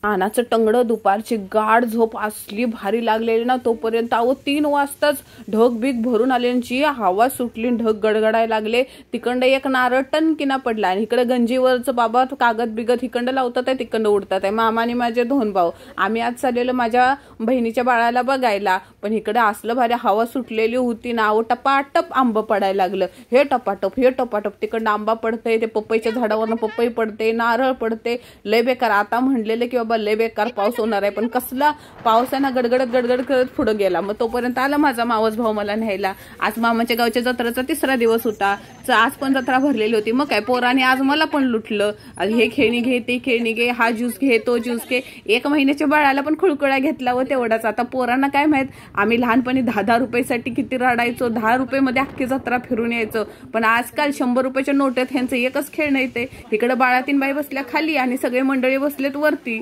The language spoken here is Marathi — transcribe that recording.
आनाचं टंगडं दुपारची गाढ झोप असली भारी लागलेली ना, तोपर्यंत अहो 3 वाजताच ढग बिग भरून आल्यांची हवा सुटली, ढग गडगडायला लागले. तिकडं एक नारळ टनकिना पडला आणि इकडे गंजीवरचं बाबा कागद बिगत हिकडं लावतात आहे, तिकडं उडतात आहे. मामाने माझे 2 भाऊ आम्ही आज चाललेलो माझ्या बहिणीच्या बाळाला बघायला, पण इकडे असलं भारी हवा सुटलेली होती ना, अहो टपाटप आंब पडायला लागलं. हे टपाटप हे टपाटप तिकडं आंबा पडतंय, ते पपईच्या झाडावरनं पपई पडते, नारळ पडते. लय बेकार. आता म्हणलेले की बाबा लय बेकार पाऊस होणार आहे, पण कसला पावसानं गडगडत करत पुढे गेला. मग तोपर्यंत आला माझा मावस भाऊ मला न्यायला. आज मामाच्या गावच्या जत्रेचा 3रा दिवस होता. आज पण जत्रा भरलेली होती. मग काय पोराने आज मला पण लुटलं. हे खेळणी घे, ते खेळणी घे, हा ज्यूस घे, तो ज्यूस घे. 1 महिन्याच्या बाळाला पण खुळकुळा घेतला व तेवढाच. आता पोरांना काय माहित, आम्ही लहानपणी 10-10 रुपयासाठी किती रडायचो. 10 रुपये अख्खी जत्रा फिरून यायचो. पण आजकाल 100 रुपयाच्या नोटेत ह्यांचं एकच खेळणं येते. इकडे बाळातीन बाई बसल्या खाली आणि सगळे मंडळी बसलेत वरती.